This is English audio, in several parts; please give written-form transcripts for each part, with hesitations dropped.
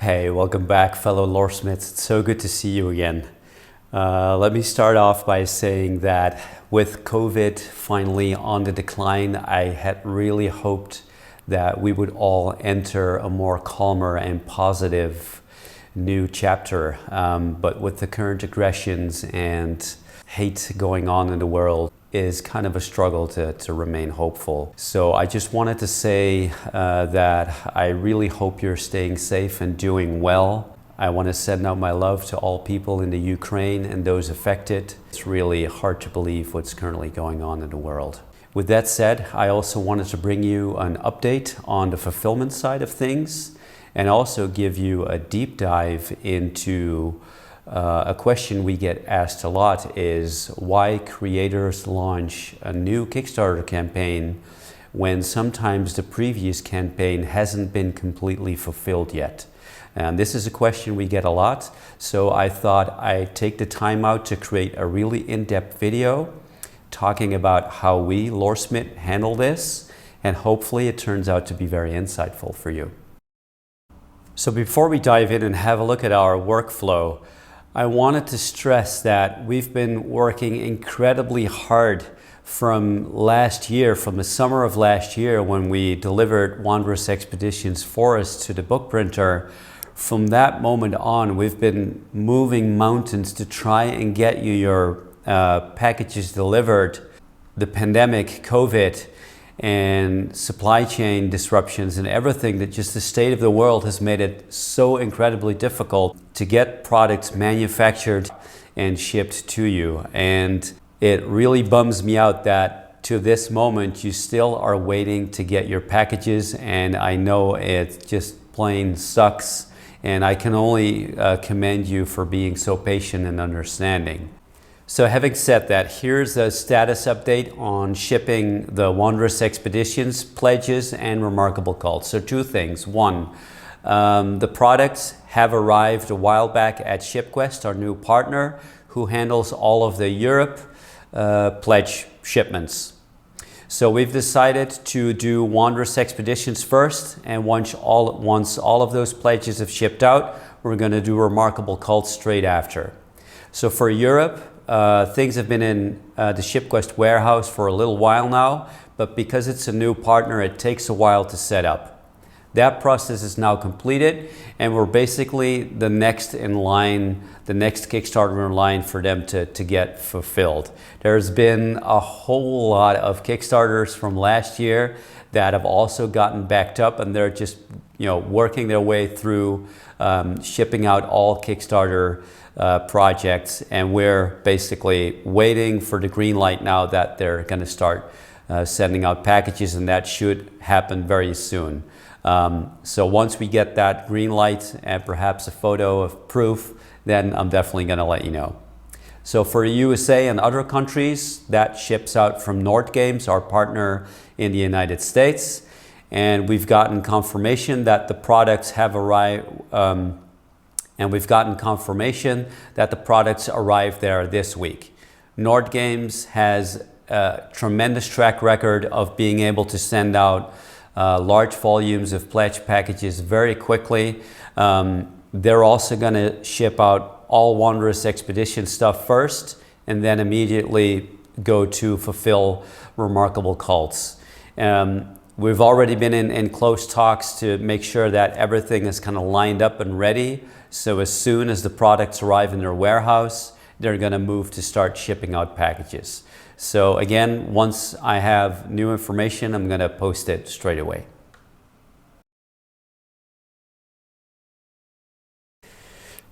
Hey, welcome back, fellow loresmiths. It's so good to see you again. Let me start off by saying that with COVID finally on the decline, I had really hoped that we would all enter a more calmer and positive new chapter. But with the current aggressions and hate going on in the world, is kind of a struggle to remain hopeful. So I just wanted to say that I really hope you're staying safe and doing well. I want to send out my love to all people in the Ukraine and those affected. It's really hard to believe what's currently going on in the world. With that said, I also wanted to bring you an update on the fulfillment side of things and also give you a deep dive into a question we get asked a lot is why creators launch a new Kickstarter campaign when sometimes the previous campaign hasn't been completely fulfilled yet. And this is a question we get a lot, so I thought I'd take the time out to create a really in-depth video talking about how we, Loresmith, handle this, and hopefully it turns out to be very insightful for you. So before we dive in and have a look at our workflow, I wanted to stress that we've been working incredibly hard from last year, from the summer of last year when we delivered Wondrous Expeditions Forest to the book printer. From that moment on, we've been moving mountains to try and get you your packages delivered. The pandemic, COVID, and supply chain disruptions and everything, that just the state of the world has made it so incredibly difficult to get products manufactured and shipped to you. And it really bums me out that to this moment you still are waiting to get your packages, and I know it just plain sucks, and I can only commend you for being so patient and understanding. So having said that, here's a status update on shipping the Wondrous Expeditions, pledges, and Remarkable Cults. So two things. One, the products have arrived a while back at ShipQuest, our new partner, who handles all of the Europe pledge shipments. So we've decided to do Wondrous Expeditions first, and once all of those pledges have shipped out, we're going to do Remarkable Cults straight after. So for Europe, things have been in the ShipQuest warehouse for a little while now, but because it's a new partner, it takes a while to set up. That process is now completed, and we're basically the next in line, the next Kickstarter in line for them to get fulfilled. There's been a whole lot of Kickstarters from last year that have also gotten backed up, and they're just working their way through shipping out all Kickstarter projects, and we're basically waiting for the green light now that they're going to start sending out packages, and that should happen very soon. So once we get that green light and perhaps a photo of proof, then I'm definitely going to let you know. So for USA and other countries, that ships out from Nord Games, our partner in the United States, and we've gotten confirmation that the products have arrived. And we've gotten confirmation that the products arrived there this week. Nord Games has a tremendous track record of being able to send out large volumes of pledge packages very quickly. They're also going to ship out all Wondrous Expedition stuff first, and then immediately go to fulfill Remarkable Cults. We've already been in close talks to make sure that everything is kind of lined up and ready. So as soon as the products arrive in their warehouse, they're going to move to start shipping out packages. So again, once I have new information, I'm going to post it straight away.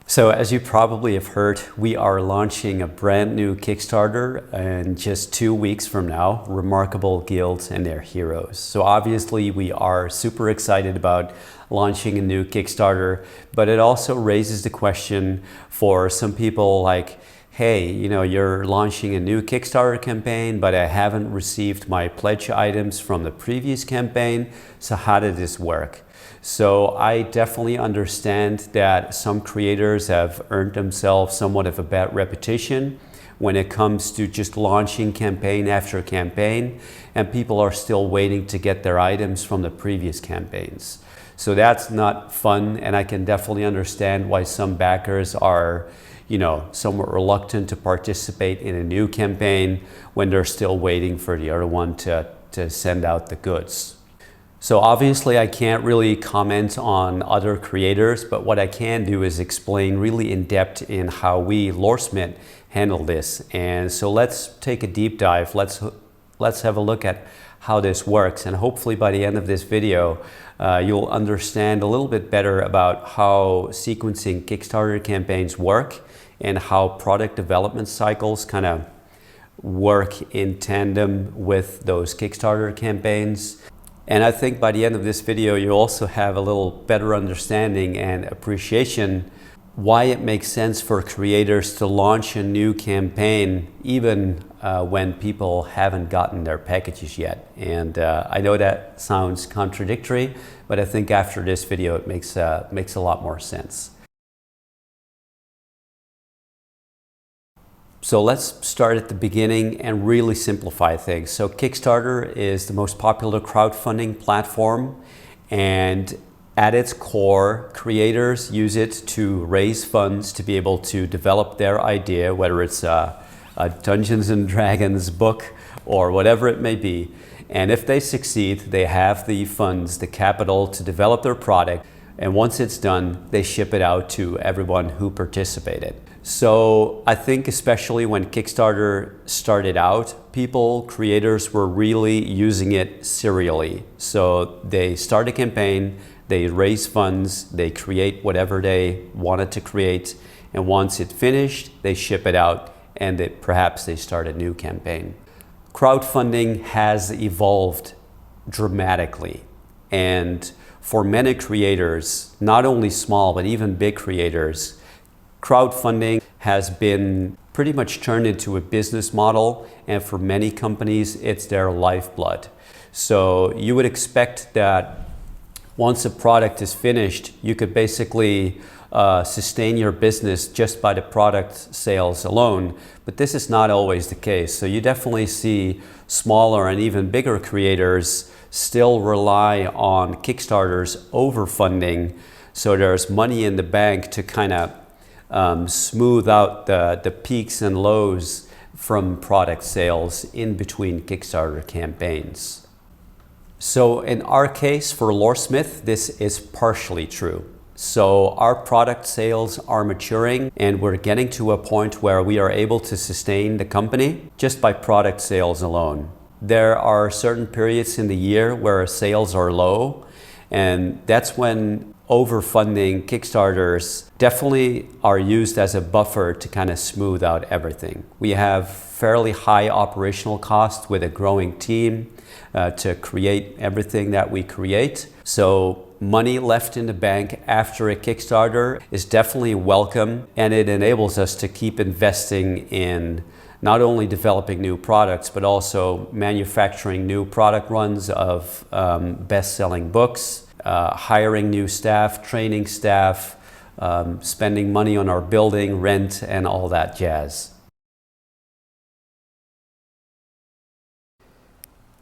So as you probably have heard, we are launching a brand new Kickstarter in just 2 weeks from now, Remarkable Guilds and Their Heroes. So obviously we are super excited about launching a new Kickstarter, but it also raises the question for some people like, hey, you're launching a new Kickstarter campaign, but I haven't received my pledge items from the previous campaign, so how did this work? So I definitely understand that some creators have earned themselves somewhat of a bad reputation when it comes to just launching campaign after campaign, and people are still waiting to get their items from the previous campaigns. So that's not fun, and I can definitely understand why some backers are, somewhat reluctant to participate in a new campaign when they're still waiting for the other one to send out the goods. So obviously I can't really comment on other creators, but what I can do is explain really in depth in how we, Loresmith, handle this. And so let's take a deep dive. Let's have a look at how this works, and hopefully by the end of this video you'll understand a little bit better about how sequencing Kickstarter campaigns work and how product development cycles kind of work in tandem with those Kickstarter campaigns. And I think by the end of this video you'll also have a little better understanding and appreciation why it makes sense for creators to launch a new campaign even when people haven't gotten their packages yet. And I know that sounds contradictory, but I think after this video it makes a lot more sense. So let's start at the beginning and really simplify things. So Kickstarter is the most popular crowdfunding platform, and at its core, creators use it to raise funds to be able to develop their idea, whether it's a Dungeons and Dragons book or whatever it may be. And if they succeed, they have the funds, the capital to develop their product. And once it's done, they ship it out to everyone who participated. So I think especially when Kickstarter started out, creators were really using it serially. So they start a campaign, they raise funds, they create whatever they wanted to create, and once it's finished, they ship it out, and perhaps they start a new campaign. Crowdfunding has evolved dramatically, and for many creators, not only small but even big creators, crowdfunding has been pretty much turned into a business model, and for many companies it's their lifeblood. So you would expect that once a product is finished, you could basically sustain your business just by the product sales alone, but this is not always the case. So you definitely see smaller and even bigger creators still rely on Kickstarter's overfunding, so there's money in the bank to kind of smooth out the peaks and lows from product sales in between Kickstarter campaigns. So in our case for Loresmith, this is partially true. So our product sales are maturing, and we're getting to a point where we are able to sustain the company just by product sales alone. There are certain periods in the year where sales are low, and that's when overfunding Kickstarters definitely are used as a buffer to kind of smooth out everything. We have fairly high operational costs with a growing team to create everything that we create. So money left in the bank after a Kickstarter is definitely welcome, and it enables us to keep investing in not only developing new products, but also manufacturing new product runs of best-selling books, hiring new staff, training staff, spending money on our building, rent, and all that jazz.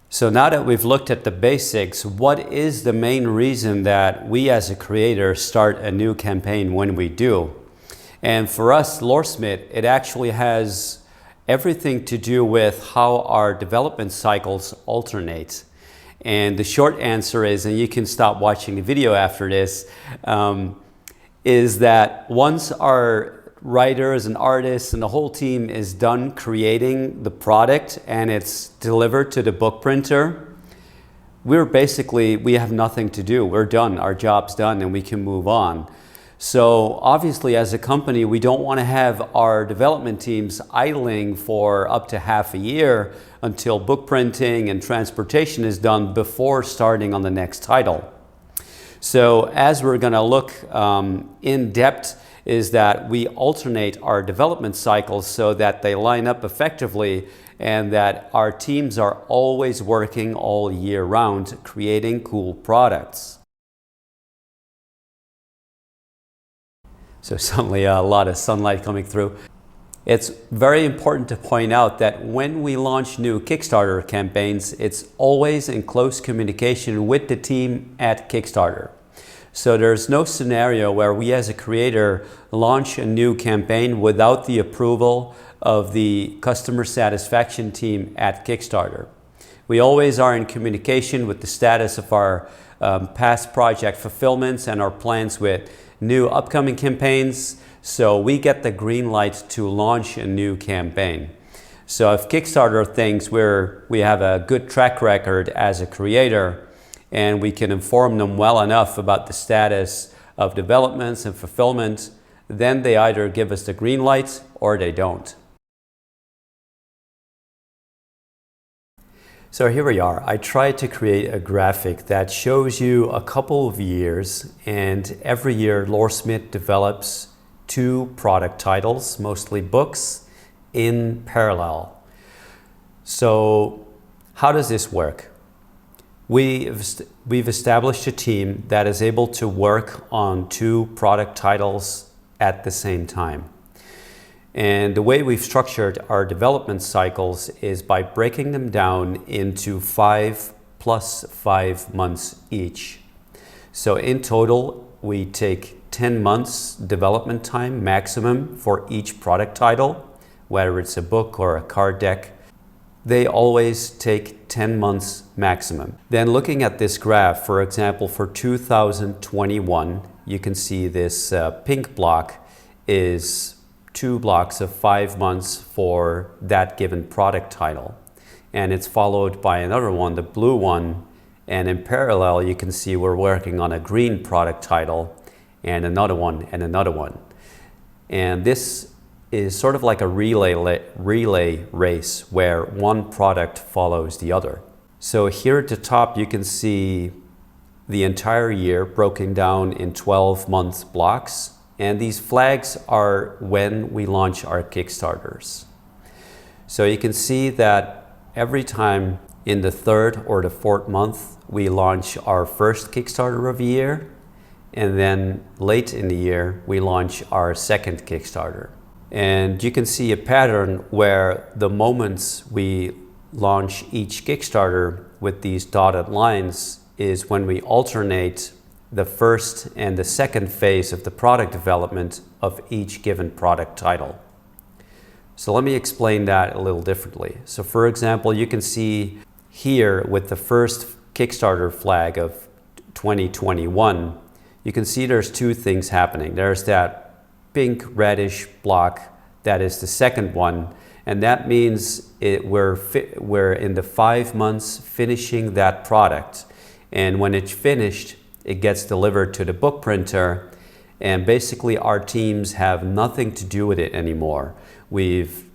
So now that we've looked at the basics, what is the main reason that we as a creator start a new campaign when we do? And for us, Loresmith, it actually has everything to do with how our development cycles alternate. And the short answer is, and you can stop watching the video after this, is that once our writers and artists and the whole team is done creating the product and it's delivered to the book printer, we have nothing to do. We're done, our job's done, and we can move on. So obviously as a company, we don't want to have our development teams idling for up to half a year until book printing and transportation is done before starting on the next title. So as we're going to look in depth, is that we alternate our development cycles so that they line up effectively and that our teams are always working all year round creating cool products. So suddenly a lot of sunlight coming through. It's very important to point out that when we launch new Kickstarter campaigns, it's always in close communication with the team at Kickstarter. So there's no scenario where we as a creator launch a new campaign without the approval of the customer satisfaction team at Kickstarter. We always are in communication with the status of our past project fulfillments and our plans with new upcoming campaigns, so we get the green light to launch a new campaign. So if Kickstarter thinks we have a good track record as a creator and we can inform them well enough about the status of developments and fulfillment, then they either give us the green light or they don't. So here we are. I tried to create a graphic that shows you a couple of years, and every year Loresmith develops 2 product titles, mostly books, in parallel. So how does this work? We've established a team that is able to work on 2 product titles at the same time. And the way we've structured our development cycles is by breaking them down into 5 plus 5 months each. So in total, we take 10 months development time maximum for each product title, whether it's a book or a card deck. They always take 10 months maximum. Then looking at this graph, for example, for 2021, you can see this pink block is 2 blocks of 5 months for that given product title. And it's followed by another one, the blue one. And in parallel, you can see we're working on a green product title and another one and another one. And this is sort of like a relay race where one product follows the other. So here at the top, you can see the entire year broken down in 12-month blocks. And these flags are when we launch our Kickstarters. So you can see that every time in the 3rd or the 4th month, we launch our first Kickstarter of the year. And then late in the year, we launch our second Kickstarter. And you can see a pattern where the moments we launch each Kickstarter with these dotted lines is when we alternate the first and the second phase of the product development of each given product title. So let me explain that a little differently. So for example, you can see here with the first Kickstarter flag of 2021, you can see there's 2 things happening. There's that pink reddish block that is the second one, and that means we're in the 5 months finishing that product. And when it's finished, it gets delivered to the book printer, and basically our teams have nothing to do with it anymore. We've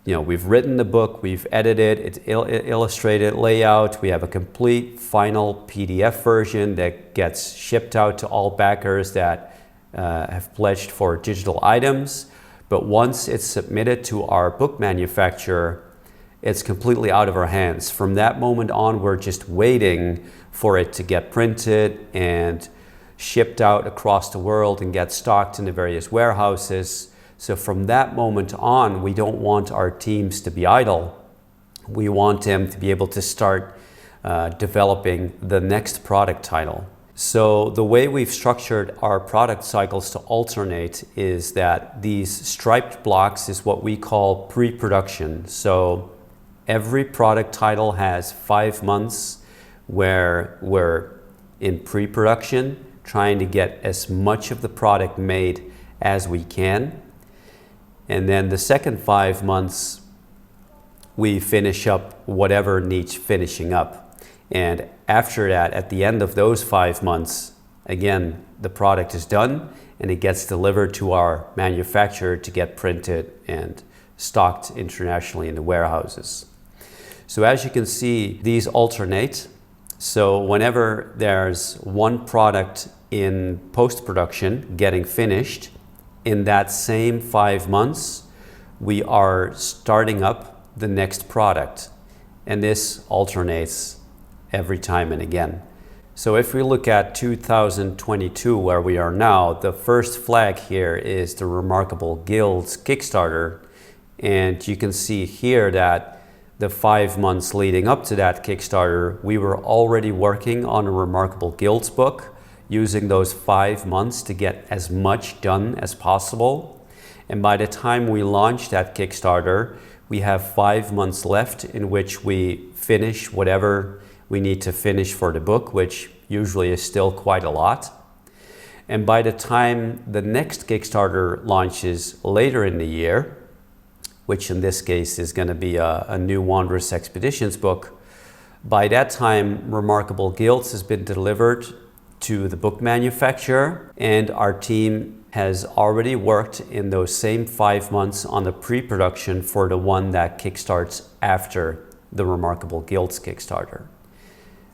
written the book, we've edited, it's illustrated layout, we have a complete final PDF version that gets shipped out to all backers that have pledged for digital items. But once it's submitted to our book manufacturer, it's completely out of our hands. From that moment on, we're just waiting for it to get printed and shipped out across the world and get stocked in the various warehouses. So from that moment on, we don't want our teams to be idle. We want them to be able to start developing the next product title. So the way we've structured our product cycles to alternate is that these striped blocks is what we call pre-production. So every product title has 5 months where we're in pre-production, trying to get as much of the product made as we can. And then the second 5 months, we finish up whatever needs finishing up. And after that, at the end of those 5 months, again, the product is done and it gets delivered to our manufacturer to get printed and stocked internationally in the warehouses. So as you can see, these alternate. So whenever there's one product in post-production getting finished, in that same 5 months, we are starting up the next product. And this alternates every time and again. So if we look at 2022, where we are now, the first flag here is the Remarkable Guilds Kickstarter. And you can see here that the 5 months leading up to that Kickstarter, we were already working on a Remarkable Guilds book. using those 5 months to get as much done as possible. And by the time we launch that Kickstarter, we have 5 months left in which we finish whatever we need to finish for the book, which usually is still quite a lot. And by the time the next Kickstarter launches later in the year, which in this case is going to be a new Wondrous Expeditions book, by that time Remarkable Guilds has been delivered to the book manufacturer, and our team has already worked in those same 5 months on the pre-production for the one that kickstarts after the Remarkable Guilds Kickstarter.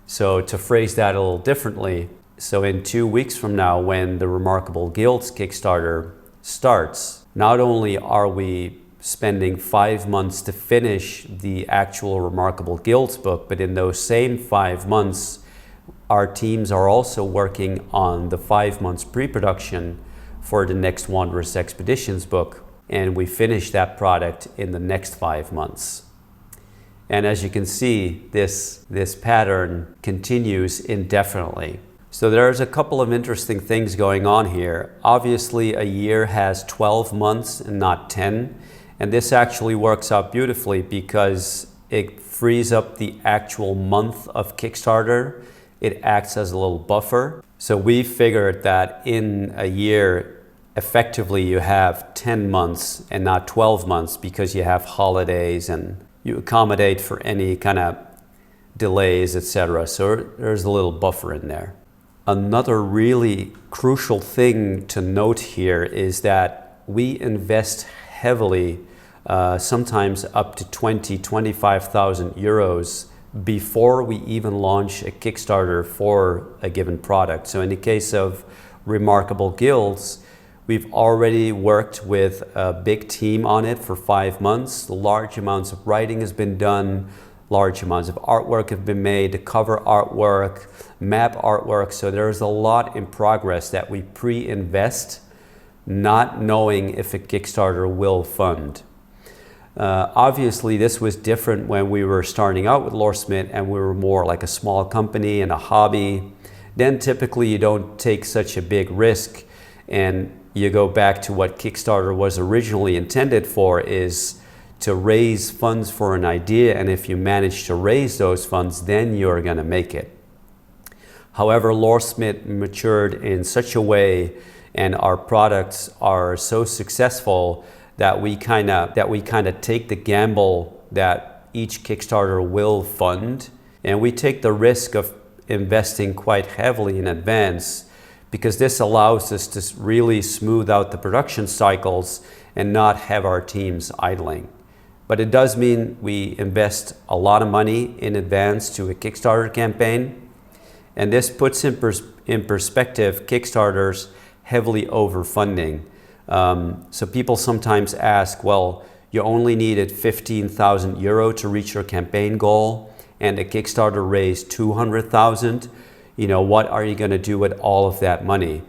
So to phrase that a little differently, so in 2 weeks from now, when the Remarkable Guilds Kickstarter starts, not only are we spending 5 months to finish the actual Remarkable Guilds book, but in those same 5 months, our teams are also working on the 5 months pre-production for the next Wondrous Expeditions book, and we finish that product in the next 5 months. And as you can see, this pattern continues indefinitely. So there's a couple of interesting things going on here. Obviously, a year has 12 months and not 10, and this actually works out beautifully because it frees up the actual month of Kickstarter. It acts as a little buffer. So we figured that in a year, effectively you have 10 months and not 12 months because you have holidays and you accommodate for any kind of delays, etc. So there's a little buffer in there. Another really crucial thing to note here is that we invest heavily, sometimes up to 25,000 euros before we even launch a Kickstarter for a given product. So in the case of Remarkable Guilds, we've already worked with a big team on it for 5 months. Large amounts of writing has been done, large amounts of artwork have been made, the cover artwork, map artwork. So there's a lot in progress that we pre-invest, not knowing if a Kickstarter will fund. Obviously, this was different when we were starting out with Loresmith and we were more like a small company and a hobby. Then typically you don't take such a big risk and you go back to what Kickstarter was originally intended for, is to raise funds for an idea, and if you manage to raise those funds, then you're going to make it. However, Loresmith matured in such a way and our products are so successful that we kind of take the gamble that each Kickstarter will fund, and we take the risk of investing quite heavily in advance because this allows us to really smooth out the production cycles and not have our teams idling. But it does mean we invest a lot of money in advance to a Kickstarter campaign, and this puts in perspective Kickstarters heavily overfunding. So people sometimes ask, well, you only needed 15,000 euro to reach your campaign goal and the Kickstarter raised 200,000. You know, what are you going to do with all of that money?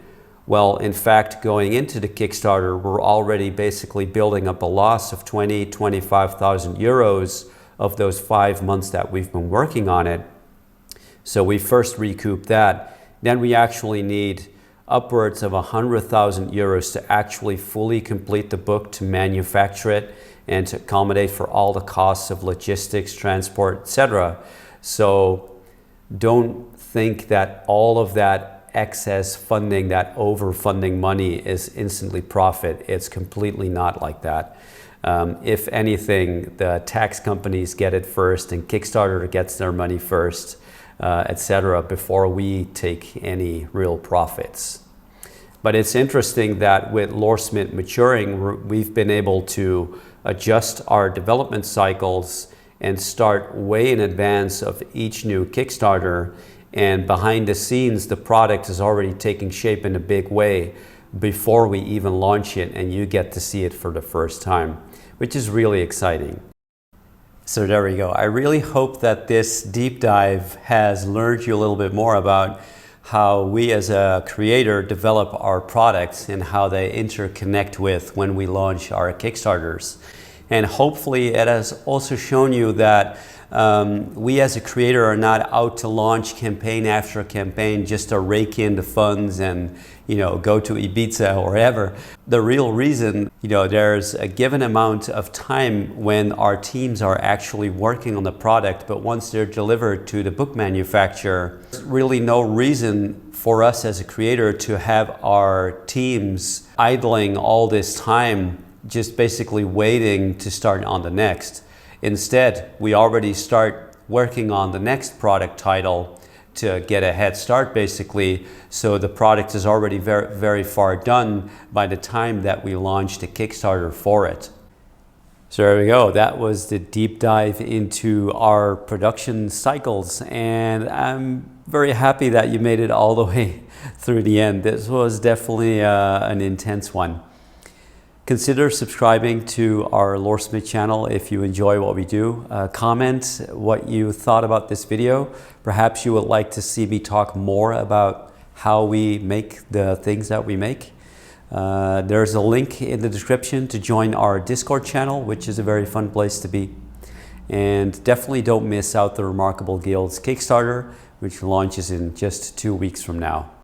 Well, in fact, going into the Kickstarter, we're already basically building up a loss of 25,000 euros of those 5 months that we've been working on it. So we first recoup that. Then we actually need upwards of 100,000 euros to actually fully complete the book, to manufacture it and to accommodate for all the costs of logistics, transport, etc. So don't think that all of that excess funding, that overfunding money is instantly profit. It's completely not like that. If anything, the tax companies get it first and Kickstarter gets their money first, etc., before we take any real profits. But it's interesting that with Loresmith maturing, we've been able to adjust our development cycles and start way in advance of each new Kickstarter. And behind the scenes, the product is already taking shape in a big way before we even launch it, and you get to see it for the first time, which is really exciting. So there we go. I really hope that this deep dive has learned you a little bit more about how we as a creator develop our products and how they interconnect with when we launch our Kickstarters. And hopefully it has also shown you that we as a creator are not out to launch campaign after campaign just to rake in the funds and go to Ibiza or wherever. The real reason, there's a given amount of time when our teams are actually working on the product, but once they're delivered to the book manufacturer, there's really no reason for us as a creator to have our teams idling all this time just basically waiting to start on the next. Instead, we already start working on the next product title to get a head start basically, so the product is already very, very far done by the time that we launch the Kickstarter for it. So there we go, that was the deep dive into our production cycles, and I'm very happy that you made it all the way through the end. This was definitely an intense one. Consider subscribing to our Loresmith channel if you enjoy what we do. Comment what you thought about this video. Perhaps you would like to see me talk more about how we make the things that we make. There's a link in the description to join our Discord channel, which is a very fun place to be. And definitely don't miss out the Remarkable Guild's Kickstarter, which launches in just 2 weeks from now.